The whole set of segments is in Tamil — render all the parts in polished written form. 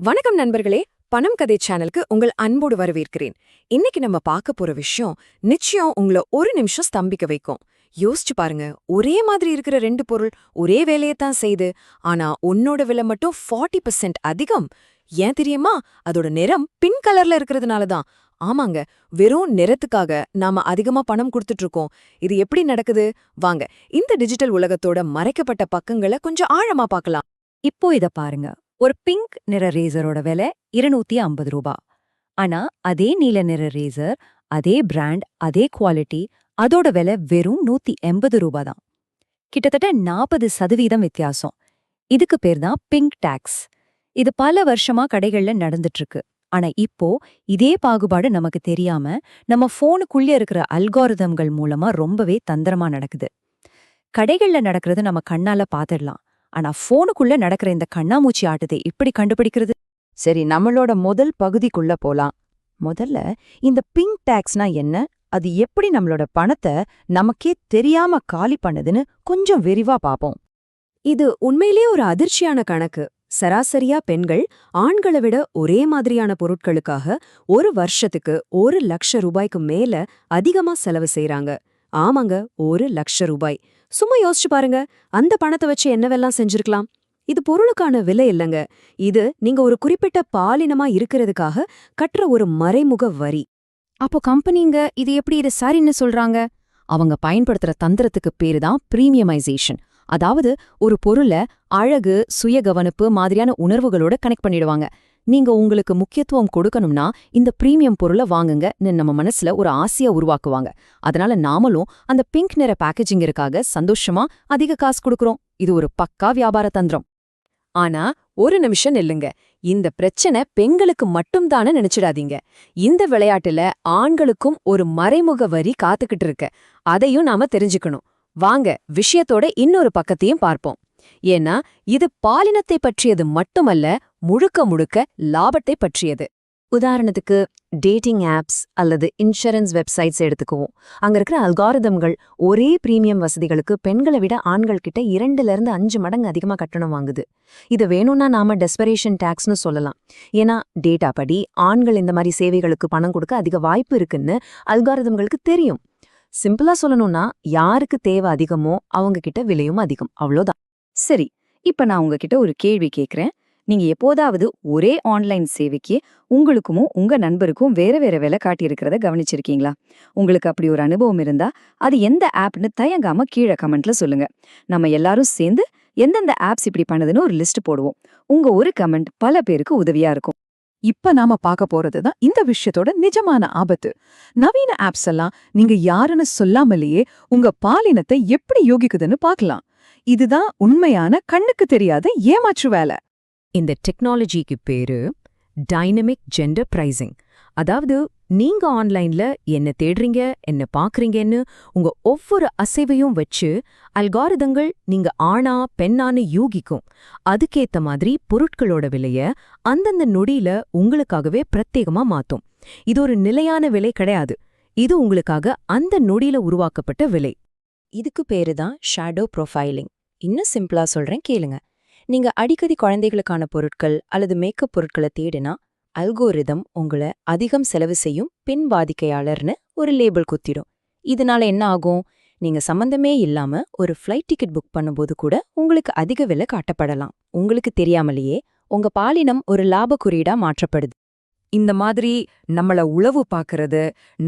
வணக்கம் நண்பர்களே, பணம் கதை சேனலுக்கு உங்கள் அன்போடு வரவேற்கிறேன். இன்னைக்கு நம்ம பார்க்க போற விஷயம் நிச்சயம் உங்களை ஒரு நிமிஷம் ஸ்தம்பிக்க வைக்கும். யோசிச்சு பாருங்க, ஒரே மாதிரி இருக்கிற ரெண்டு பொருள் ஒரே வேலையத்தான் செய்து, ஆனா உன்னோட விலை மட்டும் 40% அதிகம். ஏன் தெரியுமா? அதோட நிறம் பிங்க் கலர்ல இருக்கிறதுனால தான். ஆமாங்க, வெறும் நிறத்துக்காக நாம அதிகமா பணம் கொடுத்துட்டு இருக்கோம். இது எப்படி நடக்குது? வாங்க, இந்த டிஜிட்டல் உலகத்தோட மறைக்கப்பட்ட பக்கங்களை கொஞ்சம் ஆழமா பார்க்கலாம். இப்போ இத பாருங்க. ஒரு பிங்க் நிற ரேசரோட விலை 250 ரூபா. ஆனா அதே நீல நிற ரேசர், அதே பிராண்ட், அதே குவாலிட்டி, அதோட விலை வெறும் 180 ரூபா தான். கிட்டத்தட்ட 40% வித்தியாசம். இதுக்கு பேர் தான் பிங்க் டாக்ஸ். இது பல வருஷமா கடைகள்ல நடந்துட்டு இருக்கு. ஆனா இப்போ இதே பாகுபாடு நமக்கு தெரியாம நம்ம போனுக்குள்ள இருக்கிற அல்காரிதம்கள் மூலமா ரொம்பவே தந்திரமா நடக்குது. கடைகள்ல நடக்கிறது நம்ம கண்ணால பாத்துடலாம். ஆனா போனுக்குள்ள நடக்கிற இந்த கண்ணாமூச்சி ஆட்டத்தை எப்படி கண்டுபிடிக்கிறது? சரி, நம்மளோட முதல் பகுதிக்குள்ள போலாம். முதல்ல இந்த பிங்க் டாக்ஸ்னா என்ன, அது எப்படி நம்மளோட பணத்தை நமக்கே தெரியாம காலி பண்ணுதுன்னு கொஞ்சம் விரிவா பாப்போம். இது உண்மையிலே ஒரு அதிர்ச்சியான கணக்கு. சராசரியா பெண்கள் ஆண்களை விட ஒரே மாதிரியான பொருட்களுக்காக ஒரு வருஷத்துக்கு 1,00,000 ரூபாய்க்கு மேல அதிகமா செலவு செய்றாங்க. ஆமாங்க, 1,00,000 ரூபாய். சும்மா யோசிச்சு பாருங்க, அந்த பணத்தை வச்சு என்னவெல்லாம் செஞ்சிருக்கலாம். இது பொருளுக்கான விலை இல்லைங்க. இது நீங்க ஒரு குறிப்பிட்ட பாலினமா இருக்கிறதுக்காக கட்டுற ஒரு மறைமுக வரி. அப்போ கம்பெனிங்க இது எப்படி இது சரின்னு சொல்றாங்க? அவங்க பயன்படுத்துற தந்திரத்துக்கு பேரு தான் பிரீமியமைசேஷன். அதாவது ஒரு பொருளை அழகு, சுயகவனிப்பு மாதிரியான உணர்வுகளோட கனெக்ட் பண்ணிடுவாங்க. நீங்க உங்களுக்கு முக்கியத்துவம் கொடுக்கணும்னா இந்த பிரீமியம் பொருளை வாங்குங்கன்னு நம்ம மனசுல ஒரு ஆசையா உருவாக்குவாங்க. அதனால நாமளும் அந்த பிங்க் நிற பேக்கேஜிங்கிற்காக சந்தோஷமா அதிக காசு கொடுக்கறோம். இது ஒரு பக்கா வியாபார தந்திரம். ஆனா ஒரு நிமிஷம் நில்லுங்க. இந்த பிரச்சனை பெண்களுக்கு மட்டும்தானே நினைச்சிடாதீங்க. இந்த விளையாட்டுல ஆண்களுக்கும் ஒரு மறைமுக வரி காத்துக்கிட்டு இருக்கு. அதையும் நாம தெரிஞ்சுக்கணும். வாங்க, விஷயத்தோட இன்னொரு பக்கத்தையும் பார்ப்போம். ஏன்னா இது பாலினத்தை பற்றியது மட்டுமல்ல, முழுக்க முழுக்க லாபத்தை பற்றியது. உதாரணத்துக்கு டேட்டிங் ஆப்ஸ் அல்லது இன்சூரன்ஸ் வெப்சைட்ஸ் எடுத்துக்குவோம். அங்க இருக்கிற அல்காரிதம்கள் ஒரே பிரீமியம் வசதிகளுக்கு பெண்களை விட ஆண்கள் கிட்ட 2-5 மடங்கு அதிகமா கட்டணம் வாங்குது. இது வேணும்னா நாம டெஸ்பரேஷன் டாக்ஸ்னு சொல்லலாம். ஏன்னா டேட்டா படி ஆண்கள் இந்த மாதிரி சேவைகளுக்கு பணம் கொடுக்க அதிக வாய்ப்பு இருக்குன்னு அல்காரிதம்களுக்கு தெரியும். சிம்பிளா சொல்லணும்னா, யாருக்கு தேவை அதிகமோ அவங்க கிட்ட விலையும் அதிகம், அவ்வளோதான். சரி, இப்ப நான் உங்ககிட்ட ஒரு கேள்வி கேக்குறேன். நீங்க எப்போதாவது ஒரே ஆன்லைன் சேவைக்கு உங்களுக்கும் உங்க நண்பருக்கும் வேற வேற விலை காட்டியிருக்கிறத கவனிச்சிருக்கீங்களா? உங்களுக்கு அப்படி ஒரு அனுபவம் இருந்தா அது எந்த ஆப்னு தயங்காம கீழே கமெண்ட்ல சொல்லுங்க. நம்ம எல்லாரும் சேர்ந்து எந்தெந்த ஆப்ஸ் இப்படி பண்ணுதுன்னு ஒரு லிஸ்ட் போடுவோம். உங்க ஒரு கமெண்ட் பல பேருக்கு உதவியா இருக்கும். இப்ப நாம பார்க்க போறதுதான் இந்த விஷயத்தோட நிஜமான ஆபத்து. நவீன ஆப்ஸ் எல்லாம் நீங்க யாருன்னு சொல்லாமலேயே உங்க பாலினத்தை எப்படி யோகிக்குதுன்னு பார்க்கலாம். இதுதான் உண்மையான கண்ணுக்கு தெரியாத ஏமாற்று வேலை. இந்த டெக்னாலஜிக்கு பேரு டைனமிக் ஜெண்டர் பிரைசிங். அதாவது நீங்க ஆன்லைன்ல என்ன தேடுறீங்க, என்ன பாக்குறீங்கன்னு உங்க ஒவ்வொரு அசைவையும் வச்சு அல்காரிதங்கள் நீங்க ஆணா பெண்ணான்னு யூகிக்கும். அதுக்கேத்த மாதிரி பொருட்களோட விலைய அந்தந்த நொடியில உங்களுக்காகவே பிரத்யேகமா மாத்தும். இது ஒரு நிலையான விலை கிடையாது. இது உங்களுக்காக அந்த நொடியில உருவாக்கப்பட்ட விலை. இதுக்கு பேரு தான் ஷேடோ ப்ரொஃபைலிங். இன்னும் சிம்பிளா சொல்றேன், கேளுங்க. நீங்க அடிக்கடி குழந்தைகளுக்கான பொருட்கள் அல்லது மேக்கப் பொருட்களை தேடினா அல்கோரிதம் உங்களை அதிகம் செலவு செய்யும் பெண் வாடிக்கையாளர்னு ஒரு லேபிள் குத்திடும். இதனால என்ன ஆகும்? நீங்க சம்பந்தமே இல்லாம ஒரு ஃப்ளைட் டிக்கெட் புக் பண்ணும்போது கூட உங்களுக்கு அதிக விலை காட்டப்படலாம். உங்களுக்கு தெரியாமலேயே உங்க பாலினம் ஒரு லாப குறியீடா மாற்றப்படுது. இந்த மாதிரி நம்மள உளவு பார்க்கறது,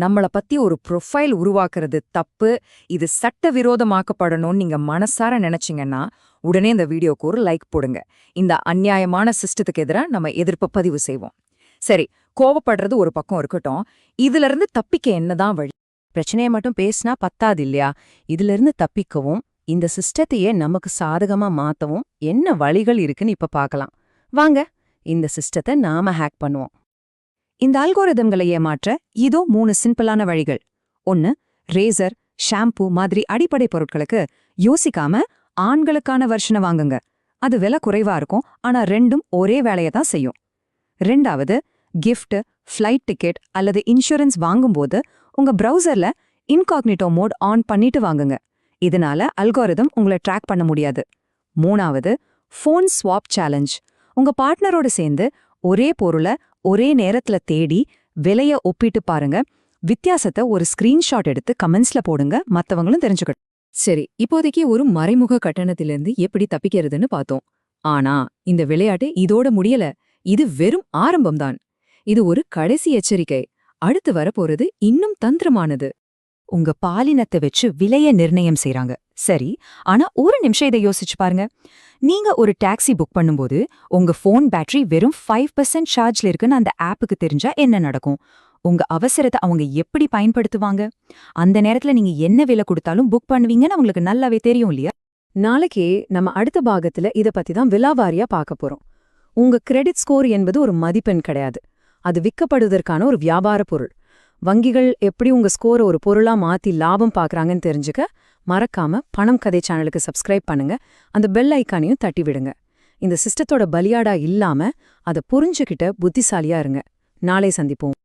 நம்மள பத்தி ஒரு ப்ரொஃபைல் உருவாக்குறது தப்பு. இது சட்டவிரோதமாக்கப்படணும்னு நீங்க மனசார நினைச்சீங்கன்னா உடனே இந்த வீடியோக்கு ஒரு லைக் போடுங்க. இந்த அநியாயமான சிஸ்டத்துக்கு எதிராக நம்ம எதிர்ப்பு பதிவு செய்வோம். சரி, கோவப்படுறது ஒரு பக்கம் இருக்கட்டும். இதுல இருந்து தப்பிக்க என்னதான் வழி? பிரச்சனையை மட்டும் பேசினா பத்தாது இல்லையா? இதுல இருந்து தப்பிக்கவும் இந்த சிஸ்டத்தையே நமக்கு சாதகமா மாத்தவும் என்ன வழிகள் இருக்குன்னு இப்ப பார்க்கலாம். வாங்க, இந்த சிஸ்டத்தை நாம ஹேக் பண்ணுவோம். இந்த அல்கோரிதம்களை ஏமாற்ற இதோ 3 சிம்பிளான வழிகள். 1. ரேசர், ஷாம்பு மாதிரி அடிப்படை பொருட்களுக்கு யோசிக்காம ஆண்களுக்கான வெர்ஷனை வாங்குங்க. அது விலை குறைவா இருக்கும், ஆனா ரெண்டும் ஒரே வேலையை தான் செய்யும். 2. கிஃப்ட், ஃப்ளைட் டிக்கெட் அல்லது இன்சூரன்ஸ் வாங்கும்போது உங்க பிரவுசர்ல இன்காக்னிட்டோ மோட் ஆன் பண்ணிட்டு வாங்குங்க. இதனால அல்காரிதம் உங்களை ட்ராக் பண்ண முடியாது. 3. Phone swap challenge. உங்க பார்ட்னரோட சேர்ந்து ஒரே பொருளை ஒரே நேரத்துல தேடி விலைய ஒப்பிட்டு பாருங்க. வித்தியாசத்தை ஒரு ஸ்கிரீன்ஷாட் எடுத்து கமெண்ட்ஸ்ல போடுங்க, மத்தவங்களும் தெரிஞ்சுக்கட்டும். சரி, இப்போதைக்கு ஒரு மறைமுக கட்டணத்திலிருந்து எப்படி தப்பிக்கிறதுன்னு பார்த்தோம். ஆனா இந்த விளையாட்டு இதோட முடியல. இது வெறும் ஆரம்பம்தான். இது ஒரு கடைசி எச்சரிக்கை. அடுத்து வரப்போறது இன்னும் தந்திரமானது. உங்க பாலினத்தை வச்சு விலைய நிர்ணயம் செய்றாங்க. சரி, ஆனா ஒரு நிமிஷம் இதை யோசிச்சு பாருங்க. நீங்க ஒரு டாக்ஸி புக் பண்ணும்போது உங்க ஃபோன் பேட்டரி வெறும் 5% சார்ஜ்ல இருக்குன்னு அந்த ஆப்புக்கு தெரிஞ்சா என்ன நடக்கும்? உங்க அவசரத்தை அவங்க எப்படி பயன்படுத்துவாங்க? அந்த நேரத்துல நீங்க என்ன விலை கொடுத்தாலும் புக் பண்ணுவீங்கன்னு அவங்களுக்கு நல்லாவே தெரியும் இல்லையா? நாளைக்கே நம்ம அடுத்த பாகத்துல இத பத்தி தான் விலாவாரியா பார்க்க போறோம். உங்க கிரெடிட் ஸ்கோர் என்பது ஒரு மதிப்பெண் கிடையாது. அது விற்கப்படுவதற்கான ஒரு வியாபார பொருள். வங்கிகள் எப்படி உங்க ஸ்கோரை ஒரு பொருளா மாத்தி லாபம் பார்க்கறாங்கன்னு தெரிஞ்சுக்க மறக்காம பணம் கதை சேனலுக்கு சப்ஸ்கிரைப் பண்ணுங்க. அந்த பெல் ஐக்கானையும் தட்டி விடுங்க. இந்த சிஸ்டத்தோட பலியாடா இல்லாம அதை புரிஞ்சுக்கிட்ட புத்திசாலியா இருங்க. நாளை சந்திப்போம்.